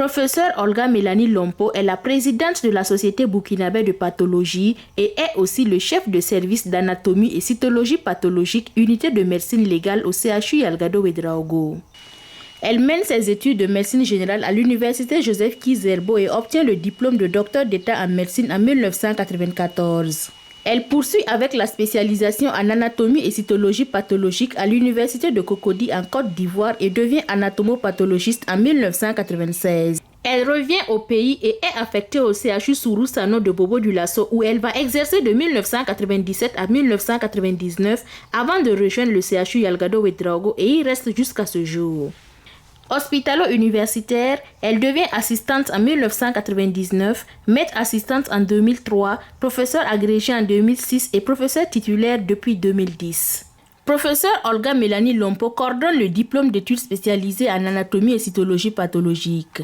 Professeure Olga Mélanie Lompo est la présidente de la Société burkinabé de pathologie et est aussi le chef de service d'anatomie et cytologie pathologique, unité de médecine légale au CHU Yalgado Ouédraogo. Elle mène ses études de médecine générale à l'université Joseph Kizerbo et obtient le diplôme de docteur d'État en médecine en 1994. Elle poursuit avec la spécialisation en anatomie et cytologie pathologique à l'université de Cocody en Côte d'Ivoire et devient anatomopathologiste en 1996. Elle revient au pays et est affectée au CHU Sourou Sano de Bobo Dioulasso où elle va exercer de 1997 à 1999 avant de rejoindre le CHU Yalgado Ouédraogo et y reste jusqu'à ce jour. Hospitalo-universitaire, elle devient assistante en 1999, maître assistante en 2003, professeure agrégée en 2006 et professeure titulaire depuis 2010. Professeure Olga Mélanie Lompo coordonne le diplôme d'études spécialisées en anatomie et cytologie pathologique.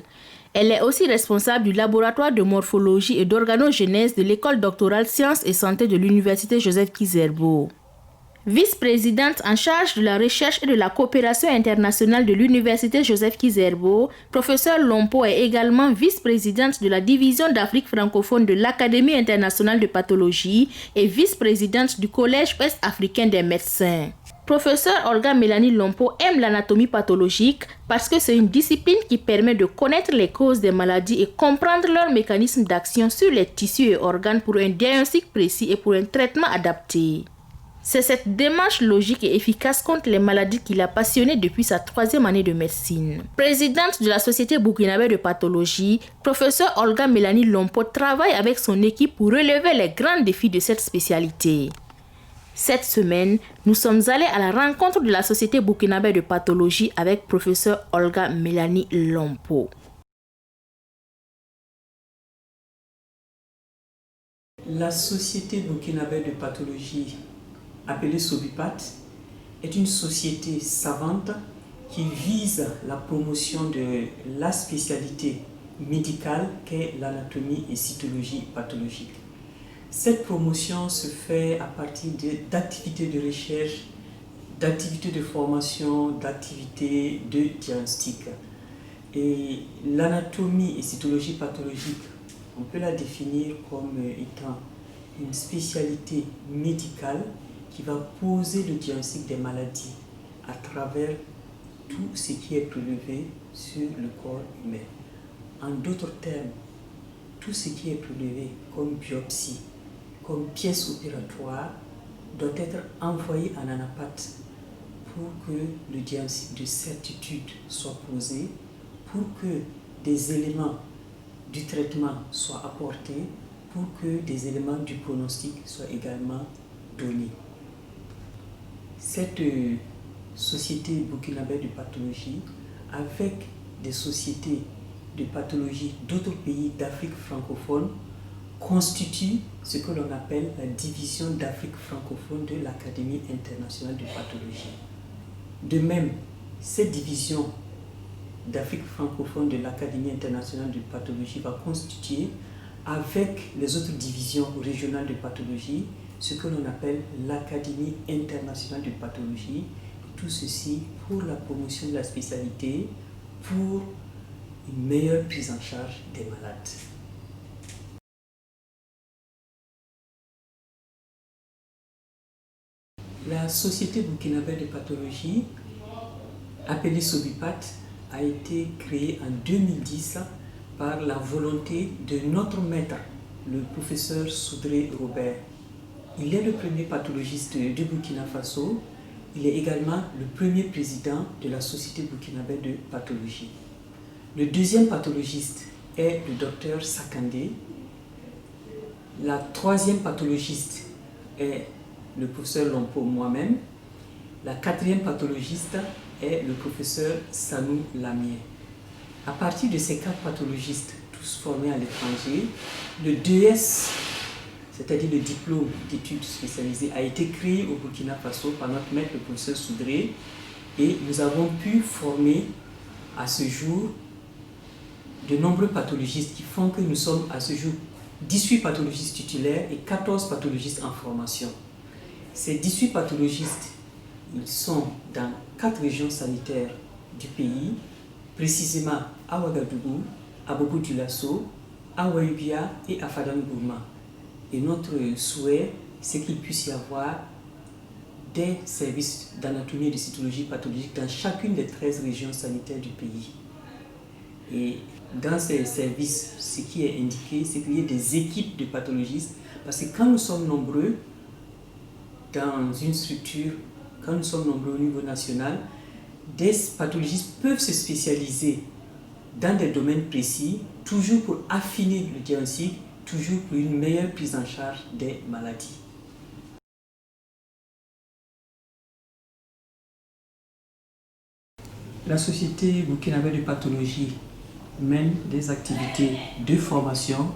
Elle est aussi responsable du laboratoire de morphologie et d'organogenèse de l'école doctorale Sciences et Santé de l'université Joseph Kizerbo. Vice-présidente en charge de la recherche et de la coopération internationale de l'université Joseph Kizerbo, professeure Lompo est également vice-présidente de la division d'Afrique francophone de l'Académie internationale de pathologie et vice-présidente du Collège ouest-africain des médecins. Professeure Olga Mélanie Lompo aime l'anatomie pathologique parce que c'est une discipline qui permet de connaître les causes des maladies et comprendre leurs mécanismes d'action sur les tissus et organes pour un diagnostic précis et pour un traitement adapté. C'est cette démarche logique et efficace contre les maladies qui l'a passionnée depuis sa 3e année de médecine. Présidente de la Société burkinabé de pathologie, professeure Olga Mélanie Lompo travaille avec son équipe pour relever les grands défis de cette spécialité. Cette semaine, nous sommes allés à la rencontre de la Société burkinabé de pathologie avec professeure Olga Mélanie Lompo. La Société burkinabé de pathologie, appelée SOBUPAT, est une société savante qui vise la promotion de la spécialité médicale qu'est l'anatomie et cytologie pathologique. Cette promotion se fait à partir d'activités de recherche, d'activités de formation, d'activités de diagnostic. Et l'anatomie et cytologie pathologique, on peut la définir comme étant une spécialité médicale qui va poser le diagnostic des maladies à travers tout ce qui est prélevé sur le corps humain. En d'autres termes, tout ce qui est prélevé comme biopsie, comme pièce opératoire, doit être envoyé en anapathe pour que le diagnostic de certitude soit posé, pour que des éléments du traitement soient apportés, pour que des éléments du pronostic soient également donnés. Cette société burkinabé de pathologie, avec des sociétés de pathologie d'autres pays d'Afrique francophone, constitue ce que l'on appelle la division d'Afrique francophone de l'Académie internationale de pathologie. De même, cette division d'Afrique francophone de l'Académie internationale de pathologie va constituer, avec les autres divisions régionales de pathologie, ce que l'on appelle l'Académie internationale de pathologie. Tout ceci pour la promotion de la spécialité, pour une meilleure prise en charge des malades. La Société burkinabé de pathologie, appelée SOBUPAT, a été créée en 2010 par la volonté de notre maître, le professeur Soudré Robert. Il est le premier pathologiste du Burkina Faso. Il est également le premier président de la Société burkinabé de pathologie. Le deuxième pathologiste est le docteur Sakandé. La troisième pathologiste est le professeur Lompo, moi-même. La quatrième pathologiste est le professeur Sanou Lamier. À partir de ces 4 pathologistes, tous formés à l'étranger, le DS, c'est-à-dire le diplôme d'études spécialisées, a été créé au Burkina Faso par notre maître, le professeur Soudré, et nous avons pu former à ce jour de nombreux pathologistes qui font que nous sommes à ce jour 18 pathologistes titulaires et 14 pathologistes en formation. Ces 18 pathologistes, ils sont dans 4 régions sanitaires du pays, précisément à Ouagadougou, à Bobo Dioulasso, à Waïbia et à Fadam Gourma. Et notre souhait, c'est qu'il puisse y avoir des services d'anatomie et de cytologie pathologique dans chacune des 13 régions sanitaires du pays. Et dans ces services, ce qui est indiqué, c'est qu'il y ait des équipes de pathologistes, parce que quand nous sommes nombreux dans une structure, quand nous sommes nombreux au niveau national, des pathologistes peuvent se spécialiser dans des domaines précis, toujours pour affiner le diagnostic, toujours pour une meilleure prise en charge des maladies. La Société burkinabé de pathologie mène des activités de formation,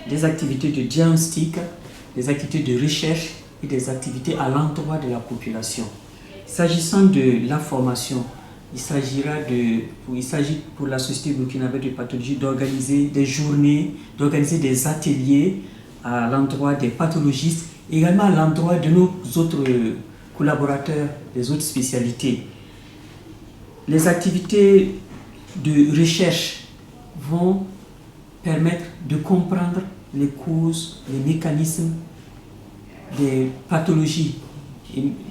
des activités de diagnostic, des activités de recherche et des activités à l'endroit de la population. S'agissant de la formation, il s'agit pour la Société burkinabé de pathologie d'organiser des journées, d'organiser des ateliers à l'endroit des pathologistes, également à l'endroit de nos autres collaborateurs des autres spécialités. Les activités de recherche vont permettre de comprendre les causes, les mécanismes des pathologies,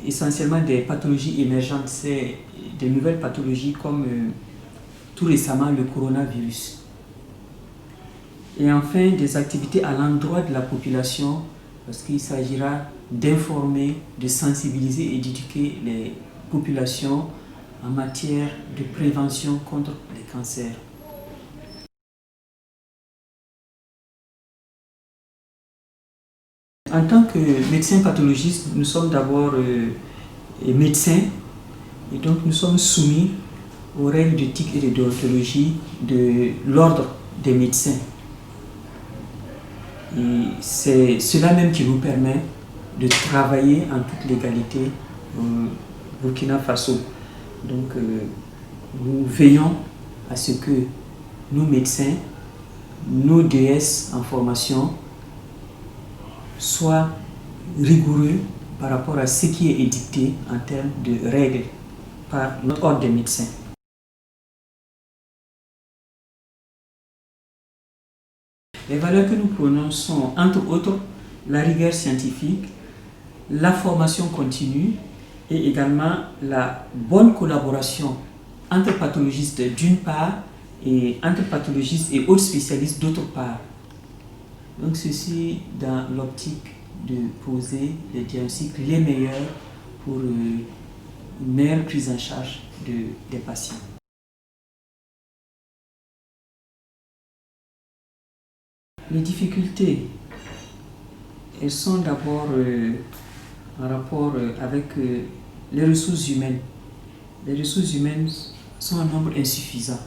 essentiellement des pathologies émergentes, c'est des nouvelles pathologies comme tout récemment le coronavirus. Et enfin, des activités à l'endroit de la population, parce qu'il s'agira d'informer, de sensibiliser et d'éduquer les populations en matière de prévention contre les cancers. En tant que médecin pathologiste, nous sommes d'abord médecins et donc nous sommes soumis aux règles d'éthique et de déontologie de l'ordre des médecins. Et c'est cela même qui nous permet de travailler en toute légalité au Burkina Faso. Donc nous veillons à ce que nos médecins, nos DS en formation soient rigoureux par rapport à ce qui est édicté en termes de règles par notre ordre des médecins. Les valeurs que nous prenons sont, entre autres, la rigueur scientifique, la formation continue et également la bonne collaboration entre pathologistes d'une part et entre pathologistes et autres spécialistes d'autre part. Donc ceci dans l'optique de poser les diagnostics les meilleurs pour une meilleure prise en charge des patients. Les difficultés, elles sont d'abord en rapport avec les ressources humaines. Les ressources humaines sont en nombre insuffisant.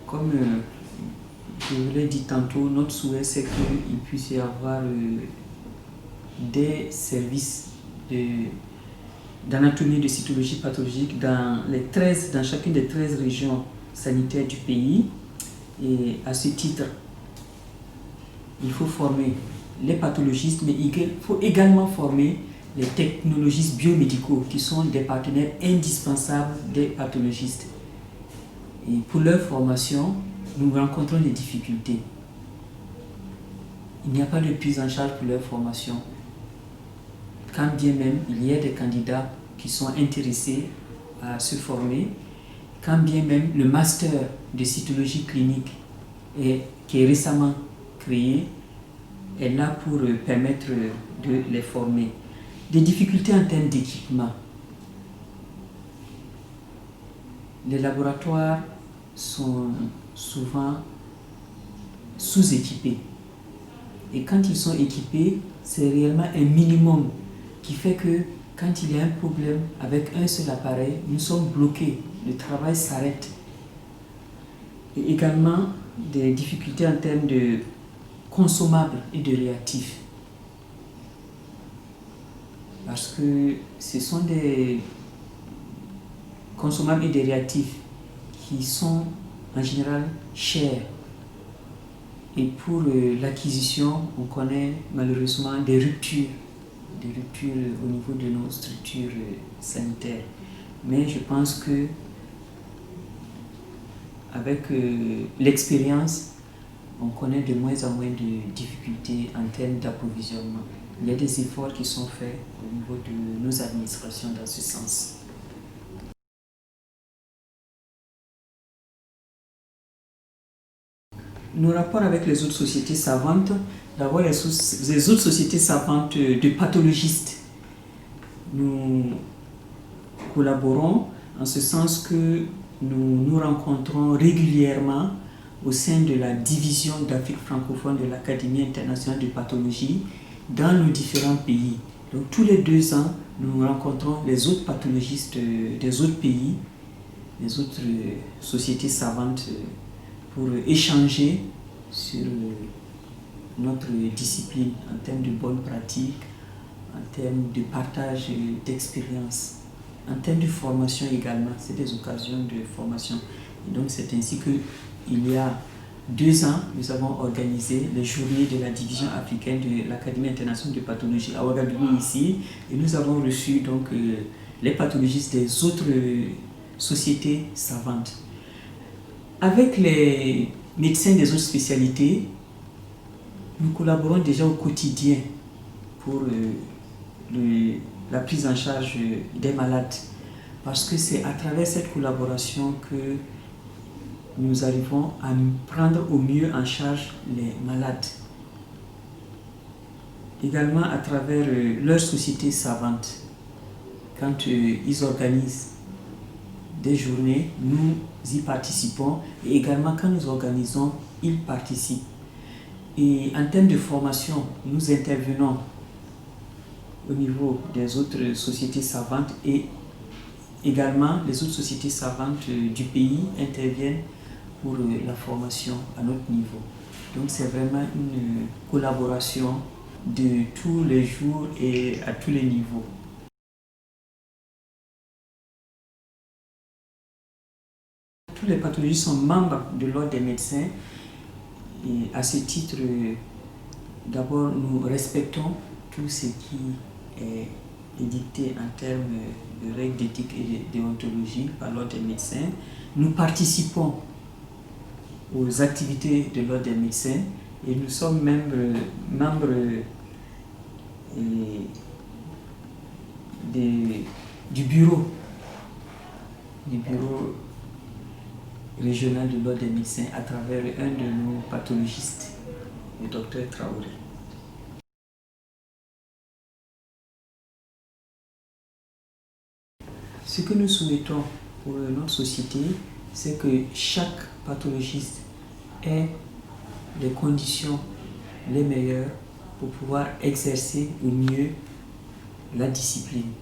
Comme je vous l'ai dit tantôt, notre souhait c'est qu'il puisse y avoir des services d'anatomie et de cytologie pathologique dans chacune des 13 régions sanitaires du pays. Et à ce titre, il faut former les pathologistes, mais il faut également former les technologistes biomédicaux qui sont des partenaires indispensables des pathologistes. Et pour leur formation, nous rencontrons des difficultés. Il n'y a pas de prise en charge pour leur formation. Quand bien même il y a des candidats qui sont intéressés à se former, quand bien même le master de cytologie clinique qui est récemment créé est là pour permettre de les former. Des difficultés en termes d'équipement. Les laboratoires sont souvent sous-équipés. Et quand ils sont équipés, c'est réellement un minimum qui fait que quand il y a un problème avec un seul appareil, nous sommes bloqués, le travail s'arrête. Et également des difficultés en termes de consommables et de réactifs. Parce que ce sont des consommables et des réactifs qui sont en général chers. Et pour l'acquisition, on connaît malheureusement des ruptures au niveau de nos structures sanitaires. Mais je pense que avec l'expérience, on connaît de moins en moins de difficultés en termes d'approvisionnement. Il y a des efforts qui sont faits au niveau de nos administrations dans ce sens. Nos rapports avec les autres sociétés savantes, d'abord les autres sociétés savantes de pathologistes. Nous collaborons en ce sens que nous nous rencontrons régulièrement au sein de la division d'Afrique francophone de l'Académie internationale de pathologie dans nos différents pays. Donc tous les 2 ans, nous rencontrons les autres pathologistes des autres pays, les autres sociétés savantes pour échanger sur notre discipline en termes de bonnes pratiques, en termes de partage d'expériences, en termes de formation également. C'est des occasions de formation. Et donc c'est ainsi qu'il y a 2 ans, nous avons organisé les journées de la division africaine de l'Académie internationale de pathologie à Ouagadougou ici, et nous avons reçu donc les pathologistes des autres sociétés savantes. Avec les médecins des autres spécialités, nous collaborons déjà au quotidien pour la prise en charge des malades, parce que c'est à travers cette collaboration que nous arrivons à prendre au mieux en charge les malades. Également à travers leurs sociétés savantes, quand ils organisent des journées, nous y participons, et également quand nous organisons, ils participent. Et en termes de formation, nous intervenons au niveau des autres sociétés savantes, et également les autres sociétés savantes du pays interviennent pour la formation à notre niveau. Donc c'est vraiment une collaboration de tous les jours et à tous les niveaux. Tous les pathologistes sont membres de l'ordre des médecins, et à ce titre, d'abord nous respectons tout ce qui est édicté en termes de règles d'éthique et de déontologie par l'ordre des médecins. Nous participons aux activités de l'ordre des médecins, et nous sommes membres du bureau régional de l'ordre des médecins à travers un de nos pathologistes, le docteur Traoré. Ce que nous souhaitons pour notre société, c'est que chaque pathologiste ait les conditions les meilleures pour pouvoir exercer au mieux la discipline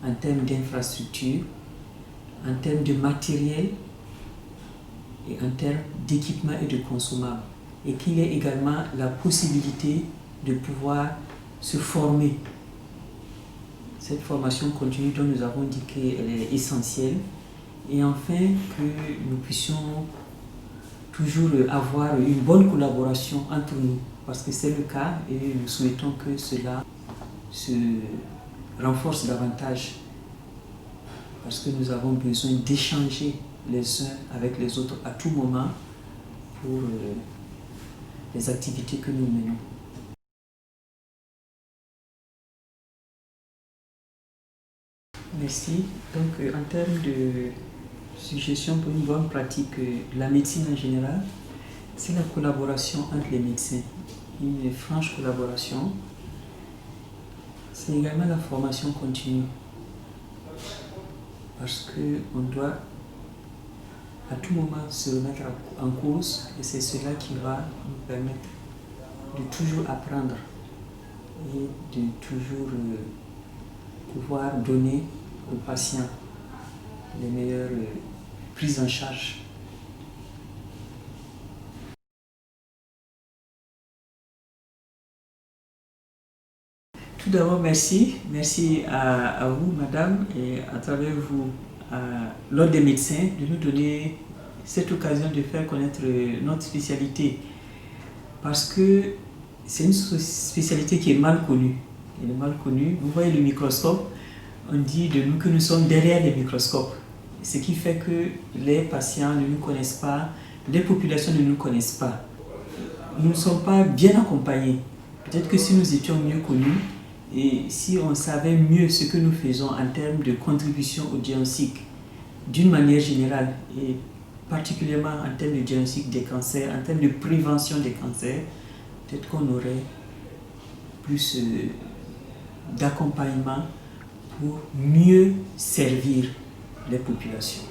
en termes d'infrastructure, en termes de matériel et en termes d'équipement et de consommables, et qu'il ait également la possibilité de pouvoir se former. Cette formation continue dont nous avons dit qu'elle est essentielle, et enfin que nous puissions toujours avoir une bonne collaboration entre nous, parce que c'est le cas et nous souhaitons que cela se renforce davantage, parce que nous avons besoin d'échanger les uns avec les autres à tout moment pour les activités que nous menons. Merci. Donc en termes de suggestions pour une bonne pratique de la médecine en général, c'est la collaboration entre les médecins, une franche collaboration. C'est également la formation continue, parce qu'on doit à tout moment se remettre en cause, et c'est cela qui va nous permettre de toujours apprendre et de toujours pouvoir donner aux patients les meilleures prises en charge. Tout d'abord, merci. Merci à vous, madame, et à travers vous, à l'ordre des médecins, de nous donner cette occasion de faire connaître notre spécialité. Parce que c'est une spécialité qui est mal connue. Elle est mal connue. Vous voyez le microscope, on dit de nous que nous sommes derrière les microscopes. Ce qui fait que les patients ne nous connaissent pas, les populations ne nous connaissent pas. nous ne sommes pas bien accompagnés. Peut-être que si nous étions mieux connus et si on savait mieux ce que nous faisons en termes de contribution au diagnostic d'une manière générale et particulièrement en termes de diagnostic des cancers, en termes de prévention des cancers, peut-être qu'on aurait plus d'accompagnement pour mieux servir les populations.